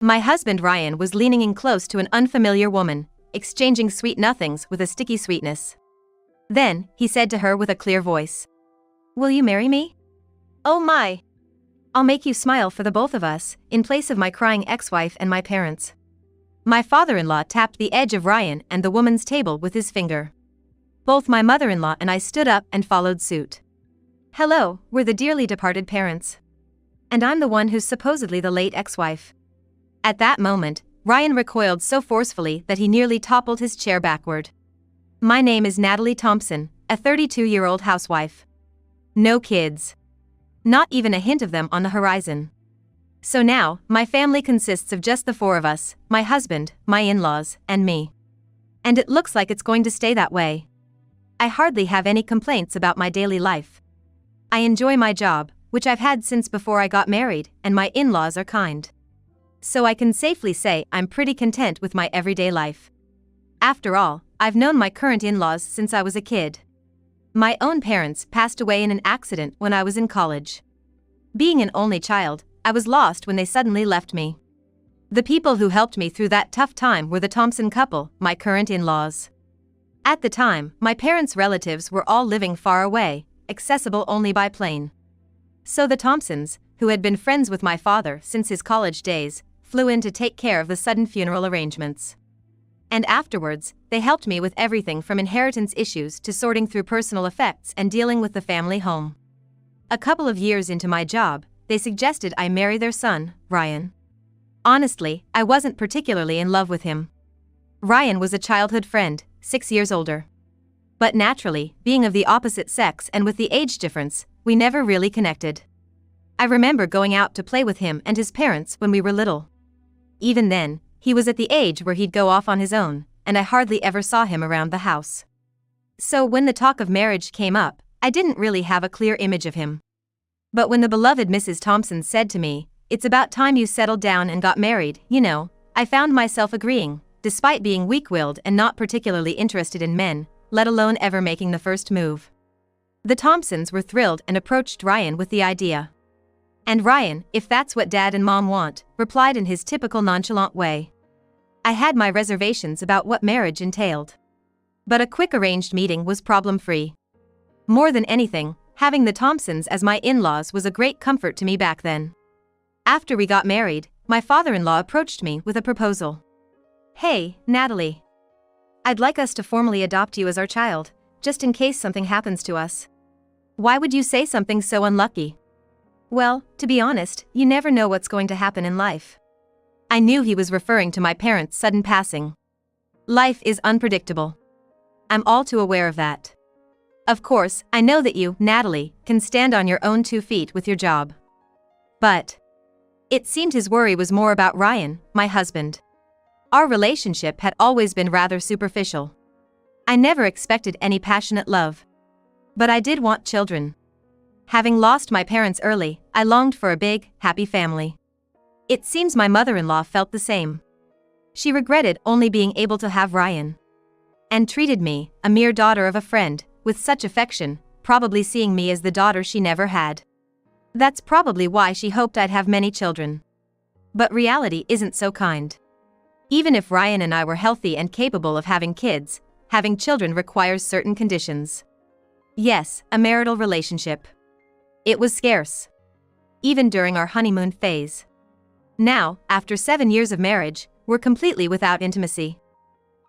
My husband Ryan was leaning in close to an unfamiliar woman, exchanging sweet nothings with a sticky sweetness. Then, he said to her with a clear voice, "Will you marry me? Oh my! I'll make you smile for the both of us, in place of my crying ex-wife and my parents." My father-in-law tapped the edge of Ryan and the woman's table with his finger. Both my mother-in-law and I stood up and followed suit. "Hello, we're the dearly departed parents. And I'm the one who's supposedly the late ex-wife." At that moment, Ryan recoiled so forcefully that he nearly toppled his chair backward. "My name is Natalie Thompson, a 32-year-old housewife. No kids. Not even a hint of them on the horizon. So now, my family consists of just the four of us, my husband, my in-laws, and me. And it looks like it's going to stay that way. I hardly have any complaints about my daily life. I enjoy my job, which I've had since before I got married, and my in-laws are kind. So I can safely say I'm pretty content with my everyday life. After all, I've known my current in-laws since I was a kid. My own parents passed away in an accident when I was in college. Being an only child, I was lost when they suddenly left me. The people who helped me through that tough time were the Thompson couple, my current in-laws. At the time, my parents' relatives were all living far away, accessible only by plane. So the Thompsons, who had been friends with my father since his college days, flew in to take care of the sudden funeral arrangements. And afterwards, they helped me with everything from inheritance issues to sorting through personal effects and dealing with the family home. A couple of years into my job, they suggested I marry their son, Ryan. Honestly, I wasn't particularly in love with him. Ryan was a childhood friend, 6 years older. But naturally, being of the opposite sex and with the age difference, we never really connected. I remember going out to play with him and his parents when we were little. Even then, he was at the age where he'd go off on his own, and I hardly ever saw him around the house. So when the talk of marriage came up, I didn't really have a clear image of him. But when the beloved Mrs. Thompson said to me, "It's about time you settled down and got married, you know," I found myself agreeing, despite being weak-willed and not particularly interested in men, let alone ever making the first move. The Thompsons were thrilled and approached Ryan with the idea. And Ryan, if that's what Dad and Mom want, replied in his typical nonchalant way. I had my reservations about what marriage entailed. But a quick arranged meeting was problem-free. More than anything, having the Thompsons as my in-laws was a great comfort to me back then. After we got married, my father-in-law approached me with a proposal. "Hey, Natalie. I'd like us to formally adopt you as our child, just in case something happens to us." Why would you say something so unlucky? Well, to be honest, you never know what's going to happen in life. I knew he was referring to my parents' sudden passing. Life is unpredictable. I'm all too aware of that. Of course, I know that you, Natalie, can stand on your own 2 feet with your job. But it seemed his worry was more about Ryan, my husband. Our relationship had always been rather superficial. I never expected any passionate love. But I did want children. Having lost my parents early, I longed for a big, happy family. It seems my mother-in-law felt the same. She regretted only being able to have Ryan. And treated me, a mere daughter of a friend, with such affection, probably seeing me as the daughter she never had. That's probably why she hoped I'd have many children. But reality isn't so kind. Even if Ryan and I were healthy and capable of having kids, having children requires certain conditions. Yes, a marital relationship. It was scarce. Even during our honeymoon phase. Now, after 7 years of marriage, we're completely without intimacy.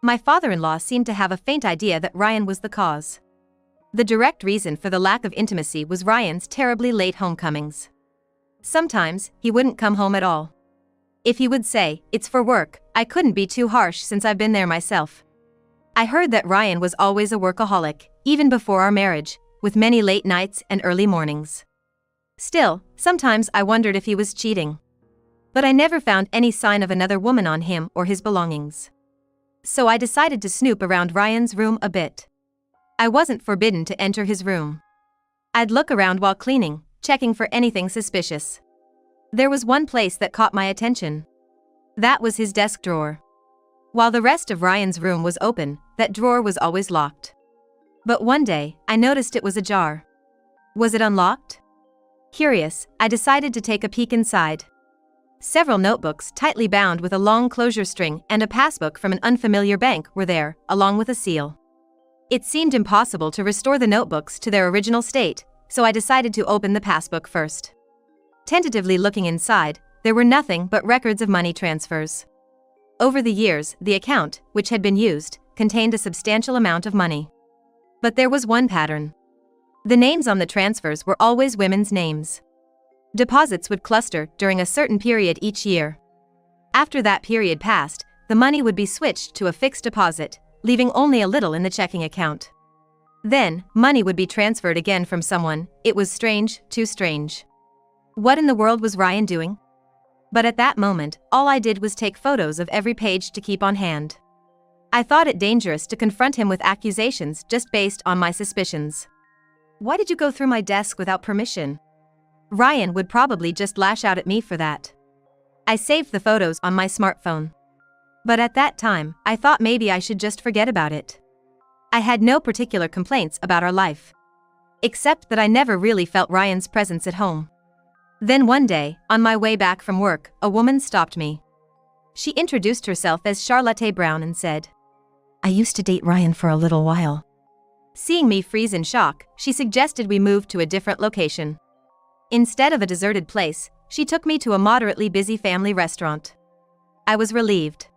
My father-in-law seemed to have a faint idea that Ryan was the cause. The direct reason for the lack of intimacy was Ryan's terribly late homecomings. Sometimes, he wouldn't come home at all. If he would say, "It's for work," I couldn't be too harsh since I've been there myself. I heard that Ryan was always a workaholic, even before our marriage, with many late nights and early mornings. Still, sometimes I wondered if he was cheating. But I never found any sign of another woman on him or his belongings. So I decided to snoop around Ryan's room a bit. I wasn't forbidden to enter his room. I'd look around while cleaning, checking for anything suspicious. There was one place that caught my attention. That was his desk drawer. While the rest of Ryan's room was open, that drawer was always locked. But one day, I noticed it was ajar. Was it unlocked? Curious, I decided to take a peek inside. Several notebooks tightly bound with a long closure string and a passbook from an unfamiliar bank were there, along with a seal. It seemed impossible to restore the notebooks to their original state, so I decided to open the passbook first. Tentatively looking inside, there were nothing but records of money transfers. Over the years, the account, which had been used, contained a substantial amount of money. But there was one pattern. The names on the transfers were always women's names. Deposits would cluster during a certain period each year. After that period passed, the money would be switched to a fixed deposit, leaving only a little in the checking account. Then, money would be transferred again from someone. It was strange, too strange. What in the world was Ryan doing? But at that moment, all I did was take photos of every page to keep on hand. I thought it dangerous to confront him with accusations just based on my suspicions. Why did you go through my desk without permission? Ryan would probably just lash out at me for that. I saved the photos on my smartphone. But at that time, I thought maybe I should just forget about it. I had no particular complaints about our life. Except that I never really felt Ryan's presence at home. Then one day, on my way back from work, a woman stopped me. She introduced herself as Charlotte Brown and said, "I used to date Ryan for a little while." Seeing me freeze in shock, she suggested we move to a different location. Instead of a deserted place, she took me to a moderately busy family restaurant. I was relieved.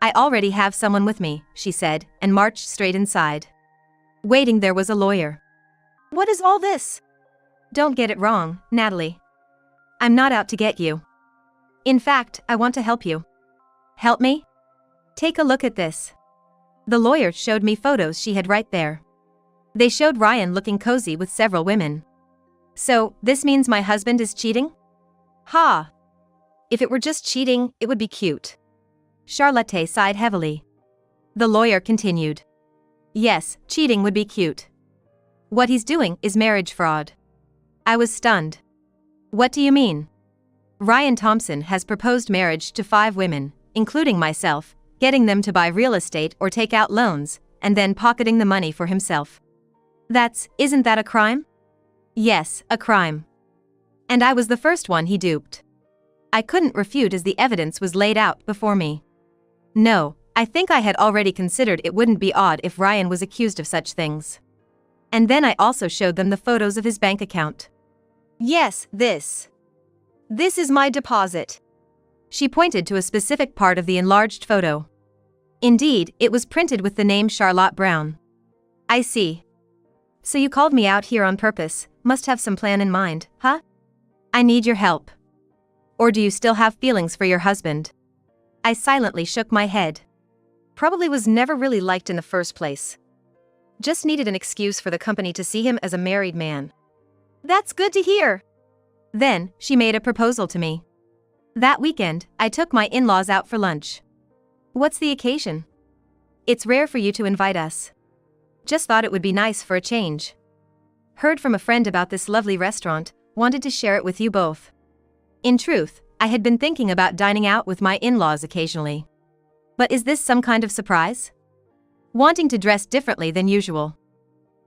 "I already have someone with me," she said, and marched straight inside. Waiting there was a lawyer. "What is all this?" "Don't get it wrong, Natalie. I'm not out to get you. In fact, I want to help you." "Help me?" "Take a look at this." The lawyer showed me photos she had right there. They showed Ryan looking cozy with several women. "So, this means my husband is cheating?" "Ha! If it were just cheating, it would be cute." Charlotte sighed heavily. The lawyer continued. "Yes, cheating would be cute. What he's doing is marriage fraud." I was stunned. "What do you mean?" "Ryan Thompson has proposed marriage to 5 women, including myself, getting them to buy real estate or take out loans, and then pocketing the money for himself. Isn't that a crime?" "Yes, a crime. And I was the first one he duped." I couldn't refute as the evidence was laid out before me. No, I think I had already considered it wouldn't be odd if Ryan was accused of such things. And then I also showed them the photos of his bank account. "Yes, this is my deposit." She pointed to a specific part of the enlarged photo. Indeed, it was printed with the name Charlotte Brown. "I see. So you called me out here on purpose, must have some plan in mind, huh? I need your help. Or do you still have feelings for your husband?" I silently shook my head. Probably was never really liked in the first place. Just needed an excuse for the company to see him as a married man. "That's good to hear." Then, she made a proposal to me. That weekend, I took my in-laws out for lunch. "What's the occasion?" "It's rare for you to invite us. Just thought it would be nice for a change. Heard from a friend about this lovely restaurant, wanted to share it with you both." In truth, I had been thinking about dining out with my in-laws occasionally. But is this some kind of surprise? Wanting to dress differently than usual.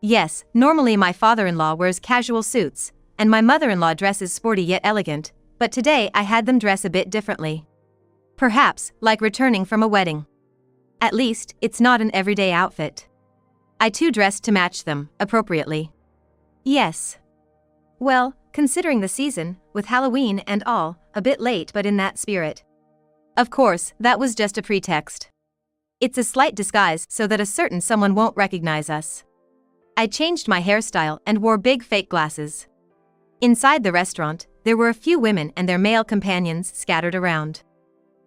Yes, normally my father-in-law wears casual suits, and my mother-in-law dresses sporty yet elegant, but today I had them dress a bit differently. Perhaps, like returning from a wedding. At least, it's not an everyday outfit. I too dressed to match them, appropriately. Yes. Well, considering the season, with Halloween and all, a bit late but in that spirit. Of course, that was just a pretext. It's a slight disguise so that a certain someone won't recognize us. I changed my hairstyle and wore big fake glasses. Inside the restaurant, there were a few women and their male companions scattered around,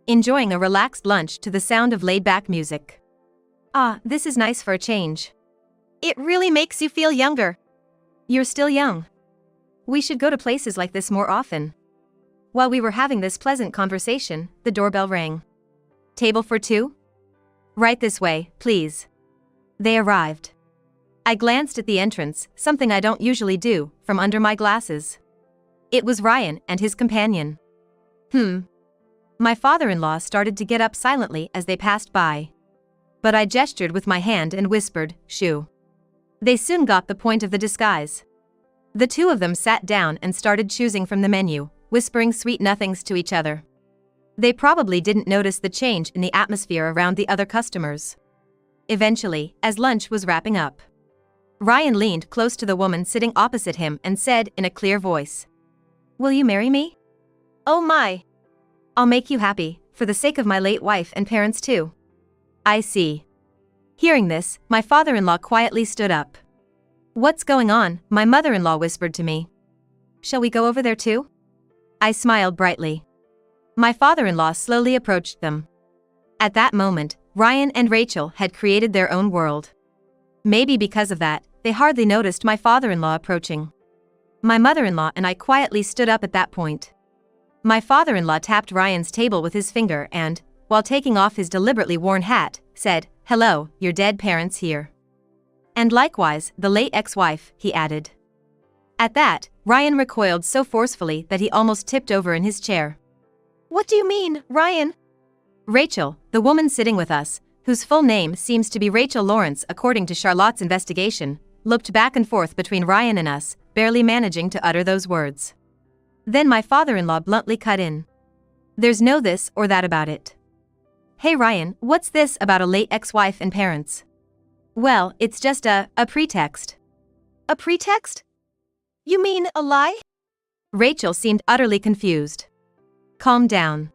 enjoying a relaxed lunch to the sound of laid-back music. "Ah, this is nice for a change. It really makes you feel younger." "You're still young. We should go to places like this more often." While we were having this pleasant conversation, the doorbell rang. "Table for 2? Right this way, please." They arrived. I glanced at the entrance, something I don't usually do, from under my glasses. It was Ryan and his companion. My father-in-law started to get up silently as they passed by. But I gestured with my hand and whispered, "Shoo." They soon got the point of the disguise. The two of them sat down and started choosing from the menu, whispering sweet nothings to each other. They probably didn't notice the change in the atmosphere around the other customers. Eventually, as lunch was wrapping up, Ryan leaned close to the woman sitting opposite him and said in a clear voice, "Will you marry me?" "Oh my. I'll make you happy, for the sake of my late wife and parents too." "I see." Hearing this, my father-in-law quietly stood up. "What's going on?" my mother-in-law whispered to me. "Shall we go over there too?" I smiled brightly. My father-in-law slowly approached them. At that moment, Ryan and Rachel had created their own world. Maybe because of that, they hardly noticed my father-in-law approaching. My mother-in-law and I quietly stood up at that point. My father-in-law tapped Ryan's table with his finger and, while taking off his deliberately worn hat, said, "Hello, your dead parents here." "And likewise, the late ex-wife," he added. At that, Ryan recoiled so forcefully that he almost tipped over in his chair. "What do you mean, Ryan?" Rachel, the woman sitting with us, whose full name seems to be Rachel Lawrence according to Charlotte's investigation, looked back and forth between Ryan and us, barely managing to utter those words. Then my father-in-law bluntly cut in. "There's no this or that about it. Hey Ryan, what's this about a late ex-wife and parents?" "Well, it's just a pretext." "A pretext? You mean a lie?" Rachel seemed utterly confused. "Calm down."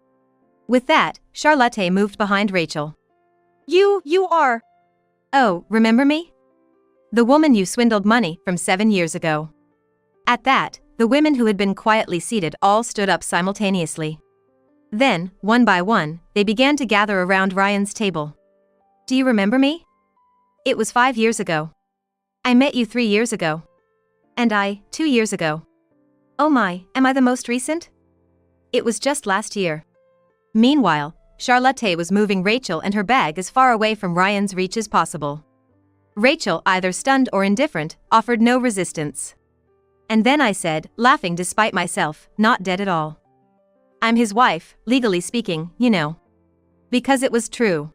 With that, Charlotte moved behind Rachel. You are. "Oh, remember me? The woman you swindled money from 7 years ago." At that, the women who had been quietly seated all stood up simultaneously. Then, one by one, they began to gather around Ryan's table. "Do you remember me? It was 5 years ago. I met you 3 years ago. And I, 2 years ago. Oh my, am I the most recent? It was just last year." Meanwhile, Charlotte was moving Rachel and her bag as far away from Ryan's reach as possible. Rachel, either stunned or indifferent, offered no resistance. And then I said, laughing despite myself, "Not dead at all. I'm his wife, legally speaking, you know." Because it was true.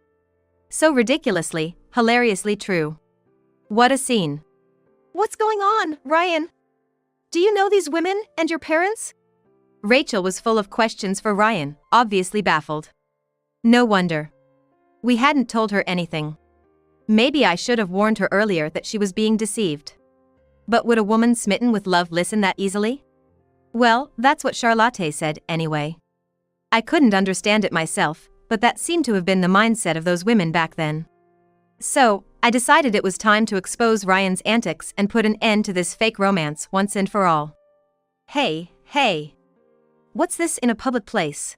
So ridiculously, hilariously true. What a scene. "What's going on, Ryan? Do you know these women and your parents?" Rachel was full of questions for Ryan, obviously baffled. No wonder. We hadn't told her anything. Maybe I should have warned her earlier that she was being deceived. But would a woman smitten with love listen that easily? Well, that's what Charlotte said, anyway. I couldn't understand it myself, but that seemed to have been the mindset of those women back then. So, I decided it was time to expose Ryan's antics and put an end to this fake romance once and for all. Hey. What's this in a public place?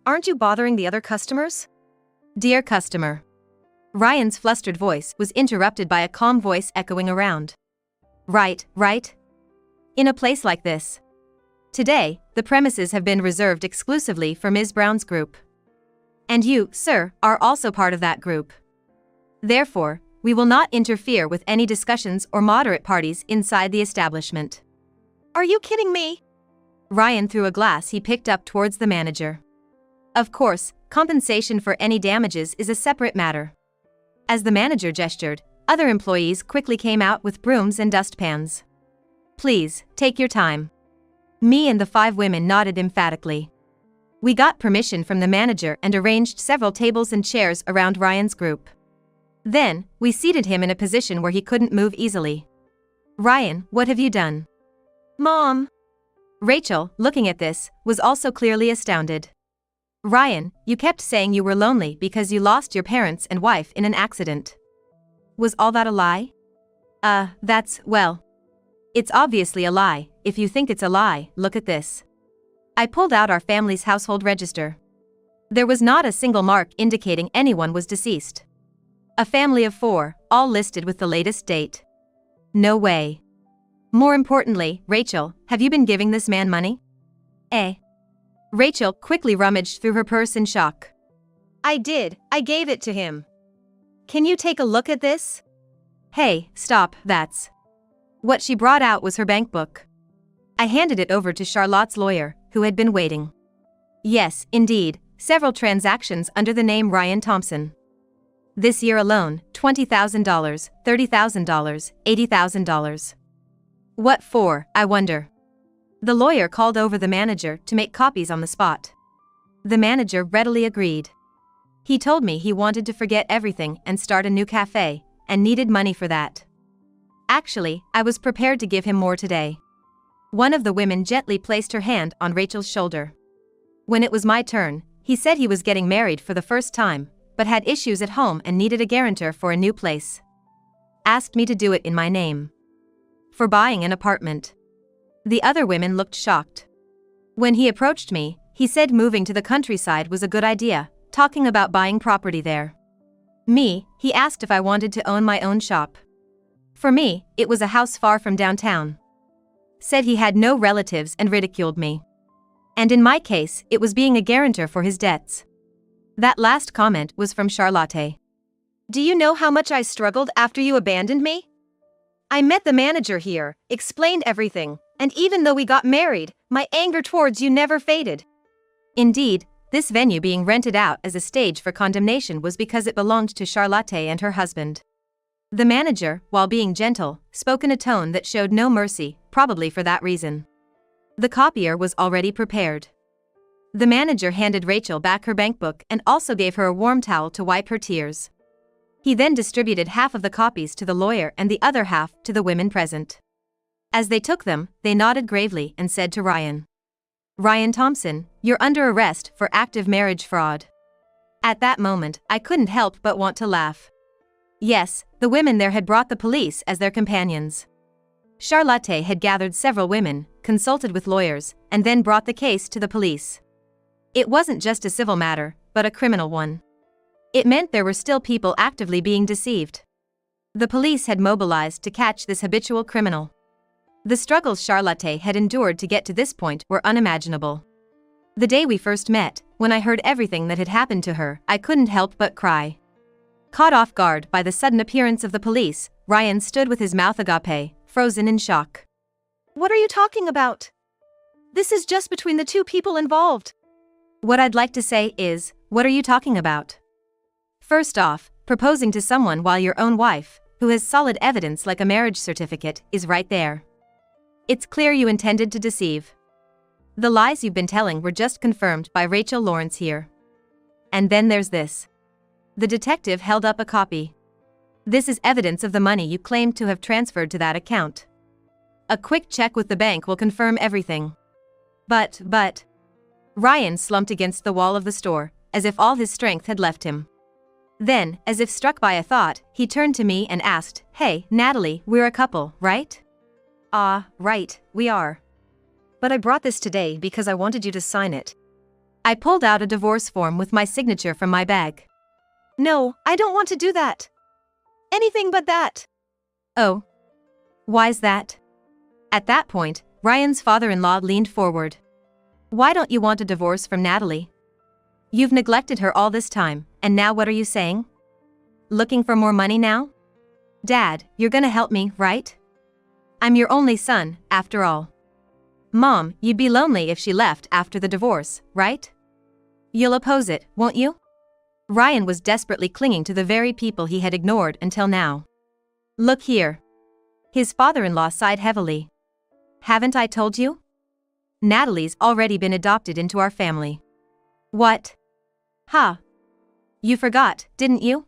Aren't you bothering the other customers?" "Dear customer." Ryan's flustered voice was interrupted by a calm voice echoing around. Right. In a place like this. Today, the premises have been reserved exclusively for Ms. Brown's group. And you, sir, are also part of that group. Therefore, we will not interfere with any discussions or moderate parties inside the establishment." "Are you kidding me?" Ryan threw a glass he picked up towards the manager. Of course, compensation for any damages is a separate matter. As the manager gestured, other employees quickly came out with brooms and dustpans. "Please, take your time." Me and the 5 women nodded emphatically. We got permission from the manager and arranged several tables and chairs around Ryan's group. Then, we seated him in a position where he couldn't move easily. "Ryan, what have you done?" "Mom." Rachel, looking at this, was also clearly astounded. "Ryan, you kept saying you were lonely because you lost your parents and wife in an accident. Was all that a lie?" Well. It's obviously a lie. If you think it's a lie, look at this." I pulled out our family's household register. There was not a single mark indicating anyone was deceased. A family of 4, all listed with the latest date. No way. More importantly, Rachel, have you been giving this man money? Rachel quickly rummaged through her purse in shock. "I did, I gave it to him. Can you take a look at this?" "Hey, stop, that's..." What she brought out was her bank book. I handed it over to Charlotte's lawyer, who had been waiting. Yes, indeed, several transactions under the name Ryan Thompson. This year alone, $20,000, $30,000, $80,000. What for, I wonder? The lawyer called over the manager to make copies on the spot. The manager readily agreed. He told me he wanted to forget everything and start a new cafe, and needed money for that. Actually, I was prepared to give him more today. One of the women gently placed her hand on Rachel's shoulder. When it was my turn, he said he was getting married for the first time, but had issues at home and needed a guarantor for a new place. Asked me to do it in my name. For buying an apartment. The other women looked shocked. When he approached me, he said moving to the countryside was a good idea, talking about buying property there. Me, he asked if I wanted to own my own shop. For me, it was a house far from downtown. Said he had no relatives and ridiculed me. And in my case, it was being a guarantor for his debts. That last comment was from Charlotte. Do you know how much I struggled after you abandoned me? I met the manager here, explained everything, and even though we got married, my anger towards you never faded. Indeed, this venue being rented out as a stage for condemnation was because it belonged to Charlotte and her husband. The manager, while being gentle, spoke in a tone that showed no mercy, probably for that reason. The copier was already prepared. The manager handed Rachel back her bankbook and also gave her a warm towel to wipe her tears. He then distributed half of the copies to the lawyer and the other half to the women present. As they took them, they nodded gravely and said to Ryan, "Ryan Thompson, you're under arrest for active marriage fraud." At that moment, I couldn't help but want to laugh. Yes, the women there had brought the police as their companions. Charlotte had gathered several women, consulted with lawyers, and then brought the case to the police. It wasn't just a civil matter, but a criminal one. It meant there were still people actively being deceived. The police had mobilized to catch this habitual criminal. The struggles Charlotte had endured to get to this point were unimaginable. The day we first met, when I heard everything that had happened to her, I couldn't help but cry. Caught off guard by the sudden appearance of the police, Ryan stood with his mouth agape, frozen in shock. What are you talking about? This is just between the two people involved. What I'd like to say is, what are you talking about? First off, proposing to someone while your own wife, who has solid evidence like a marriage certificate, is right there. It's clear you intended to deceive. The lies you've been telling were just confirmed by Rachel Lawrence here. And then there's this. The detective held up a copy. This is evidence of the money you claimed to have transferred to that account. A quick check with the bank will confirm everything. But. Ryan slumped against the wall of the store, as if all his strength had left him. Then, as if struck by a thought, he turned to me and asked, "Hey, Natalie, we're a couple, right?" Right, we are. But I brought this today because I wanted you to sign it. I pulled out a divorce form with my signature from my bag. No, I don't want to do that. Anything but that. Oh. Why's that? At that point, Ryan's father-in-law leaned forward. Why don't you want a divorce from Natalie? You've neglected her all this time, and now what are you saying? Looking for more money now? Dad, you're gonna help me, right? I'm your only son, after all. Mom, you'd be lonely if she left after the divorce, right? You'll oppose it, won't you? Ryan was desperately clinging to the very people he had ignored until now. Look here. His father-in-law sighed heavily. Haven't I told you? Natalie's already been adopted into our family. What? You forgot, didn't you?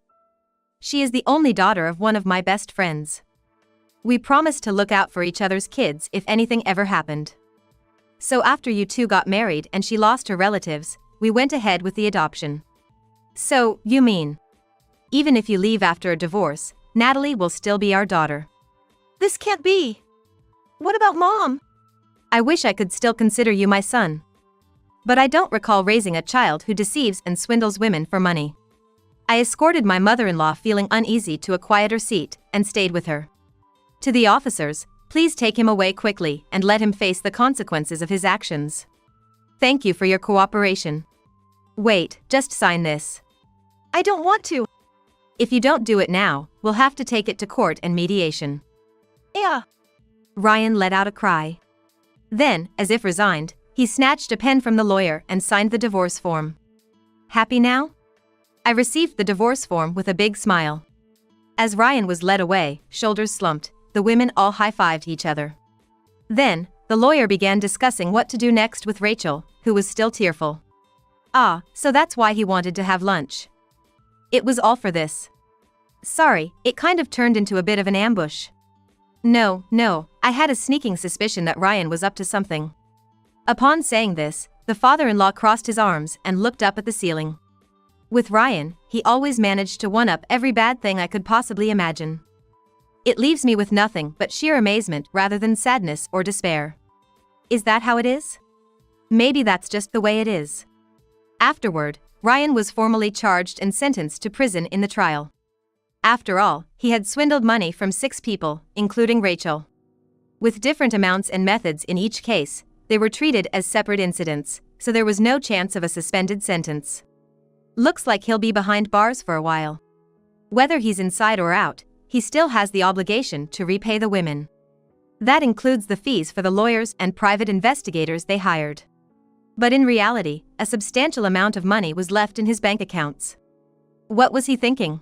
She is the only daughter of one of my best friends. We promised to look out for each other's kids if anything ever happened. So after you two got married and she lost her relatives, we went ahead with the adoption. So, you mean, even if you leave after a divorce, Natalie will still be our daughter? This can't be. What about Mom? I wish I could still consider you my son. But I don't recall raising a child who deceives and swindles women for money. I escorted my mother-in-law feeling uneasy to a quieter seat and stayed with her. To the officers, please take him away quickly and let him face the consequences of his actions. Thank you for your cooperation. Wait, just sign this. I don't want to. If you don't do it now, we'll have to take it to court and mediation. Yeah. Ryan let out a cry. Then, as if resigned, he snatched a pen from the lawyer and signed the divorce form. Happy now? I received the divorce form with a big smile. As Ryan was led away, shoulders slumped, the women all high-fived each other. Then, the lawyer began discussing what to do next with Rachel, who was still tearful. Ah, so that's why he wanted to have lunch. It was all for this. Sorry, it kind of turned into a bit of an ambush. No, I had a sneaking suspicion that Ryan was up to something. Upon saying this, the father-in-law crossed his arms and looked up at the ceiling. With Ryan, he always managed to one-up every bad thing I could possibly imagine. It leaves me with nothing but sheer amazement rather than sadness or despair. Is that how it is? Maybe that's just the way it is. Afterward, Ryan was formally charged and sentenced to prison in the trial. After all, he had swindled money from 6 people, including Rachel. With different amounts and methods in each case, they were treated as separate incidents, so there was no chance of a suspended sentence. Looks like he'll be behind bars for a while. Whether he's inside or out, he still has the obligation to repay the women. That includes the fees for the lawyers and private investigators they hired. But in reality, a substantial amount of money was left in his bank accounts. What was he thinking?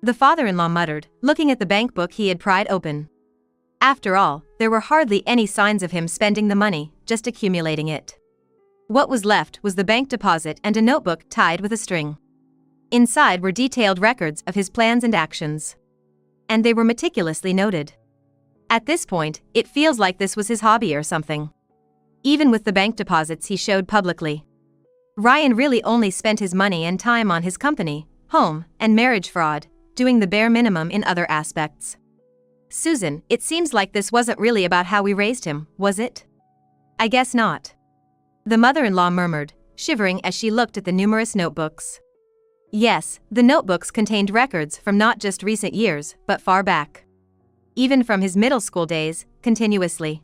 The father-in-law muttered, looking at the bank book he had pried open. After all, there were hardly any signs of him spending the money, just accumulating it. What was left was the bank deposit and a notebook tied with a string. Inside were detailed records of his plans and actions. And they were meticulously noted. At this point, it feels like this was his hobby or something. Even with the bank deposits he showed publicly. Ryan really only spent his money and time on his company, home, and marriage fraud, doing the bare minimum in other aspects. Susan, it seems like this wasn't really about how we raised him, was it? I guess not. The mother-in-law murmured, shivering as she looked at the numerous notebooks. Yes, the notebooks contained records from not just recent years, but far back. Even from his middle school days, continuously.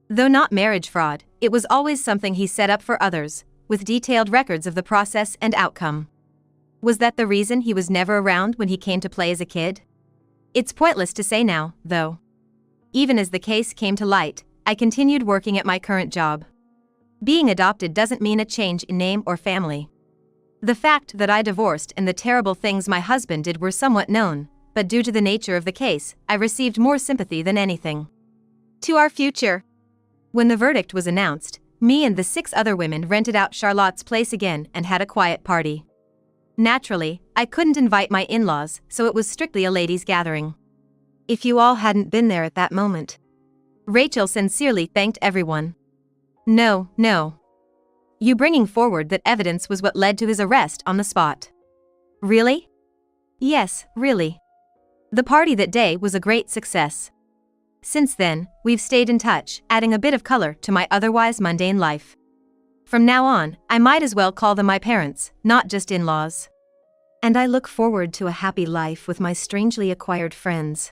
Though not marriage fraud, it was always something he set up for others, with detailed records of the process and outcome. Was that the reason he was never around when he came to play as a kid? It's pointless to say now, though. Even as the case came to light, I continued working at my current job. Being adopted doesn't mean a change in name or family. The fact that I divorced and the terrible things my husband did were somewhat known, but due to the nature of the case, I received more sympathy than anything. To our future. When the verdict was announced, me and the 6 other women rented out Charlotte's place again and had a quiet party. Naturally, I couldn't invite my in-laws, so it was strictly a ladies' gathering. If you all hadn't been there at that moment. Rachel sincerely thanked everyone. No. You bringing forward that evidence was what led to his arrest on the spot. Really? Yes, really. The party that day was a great success. Since then, we've stayed in touch, adding a bit of color to my otherwise mundane life. From now on, I might as well call them my parents, not just in-laws. And I look forward to a happy life with my strangely acquired friends.